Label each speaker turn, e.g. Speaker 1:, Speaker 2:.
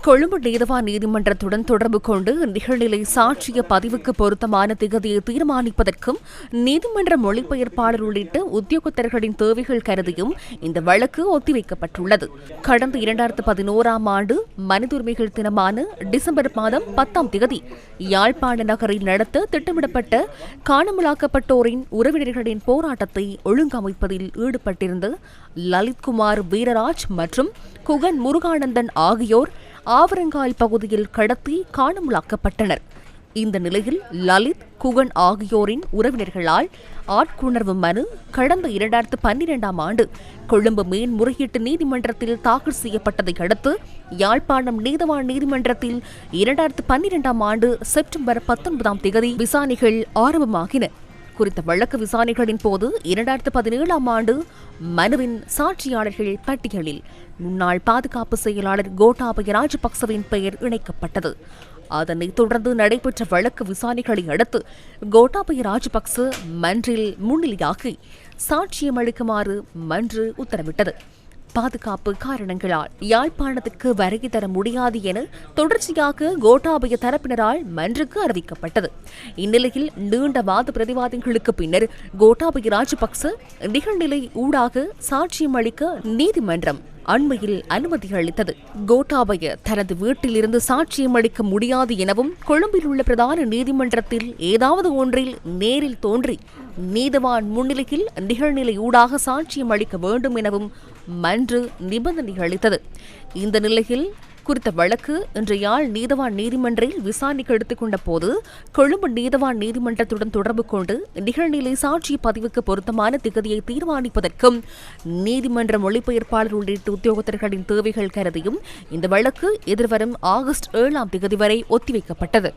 Speaker 1: கொழும்பு நீதவான் நீதிமன்றத்துடன் தொடர்பு கொண்டு நிகழ்நிலை சாட்சிய பதிவுக்கு பொருத்தமான திகதியை தீர்மானிப்பதற்கும் நீதிமன்ற மொழிபெயர்ப்பாளர் உள்ளிட்ட உத்தியோகத்தர்களின் தேவைகள் கருதியும் இந்த வழக்கு ஒத்திவைக்கப்பட்டுள்ளது. கடந்த 2011ஆம் ஆண்டு மனித உரிமைகள் தினமான டிசம்பர் மாதம் 10ஆம் திகதி யாழ்ப்பாண நகரில் நடத்த திட்டமிடப்பட்ட காணாமலாக்கப்பட்டோரின் உறவினர்களின் போராட்டத்தை ஒழுங்கமைப்பதில் ஈடுபட்டிருந்த லலித்குமார் வீரராஜ் மற்றும் குகன் முருகானந்தன் ஆகியோர் ஆவரங்கால் பகுதியில் கடத்தி காணாமலாக்கப்பட்டனர். இந்த நிலையில் லலித், குகன் ஆகியோரின் உறவினர்களால் ஆட்கொணர்வு மனு கடந்த 2012ஆம் ஆண்டு கொழும்பு மேன்முறையீட்டு நீதிமன்றத்தில் தாக்கல் செய்யப்பட்டதை அடுத்து யாழ்ப்பாணம் நீதவான் நீதிமன்றத்தில் 2012ஆம் ஆண்டு செப்டம்பர் 19ஆம் தேதி விசாரணைகள் ஆரம்பமாகின. குறித்த வழக்கு விசாரணைகளின் போது 2017ஆம் ஆண்டு மனுவின் சாட்சியாளர்கள் பட்டியலில் முன்னாள் பாதுகாப்பு செயலாளர் கோட்டாபய ராஜபக்சவின் பெயர் இணைக்கப்பட்டது. அதனைத் தொடர்ந்து நடைபெற்ற வழக்கு விசாரணைகளை அடுத்து கோட்டாபய ராஜபக்ச மன்றில் முன்னிலையாகி சாட்சியம் அளிக்குமாறு மன்று உத்தரவிட்டது. பாதுகாப்பு காரணங்களால் யாழ்ப்பாணத்துக்கு வருகை தர முடியாது என தொடர்ச்சியாக கோட்டாபய தரப்பினரால் மன்றுக்கு அறிவிக்கப்பட்டது. இந்நிலையில் நீண்ட வாத பிரதிவாதங்களுக்கு பின்னர் கோட்டாபய ராஜபக்ச நிகழ்நிலை ஊடாக சாட்சியம் அளிக்க நீதிமன்றம் அண்மையில் அனுமதி அளித்தது. கோட்டாபய தனது வீட்டில் இருந்து சாட்சியம் அளிக்க முடியாது எனவும் கொழும்பில் உள்ள பிரதான நீதிமன்றத்தில் ஏதாவது ஒன்றில் நேரில் தோன்றி நீதவான் முன்னிலையில் நிகழ்நிலை ஊடாக சாட்சியம் அளிக்க வேண்டும் எனவும் மன்று நிபந்தனை அளித்தது. இந்த நிலையில் குறித்த வழக்கு இன்று யாழ் நீதவான் நீதிமன்றில் விசாரணைக்கு எடுத்துக் கொண்ட போது கொழும்பு நீதவான் நீதிமன்றத்துடன் தொடர்பு கொண்டு நிகழ்நிலை சாட்சி பதிவுக்கு பொருத்தமான திகதியை தீர்மானிப்பதற்கும் நீதிமன்ற மொழிபெயர்ப்பாளர் உள்ளிட்ட உத்தியோகத்தர்களின் தேவைகள் கருதியும் இந்த வழக்கு எதிர்வரும் ஆகஸ்ட் 7ஆம் தேதி வரை ஒத்திவைக்கப்பட்டது.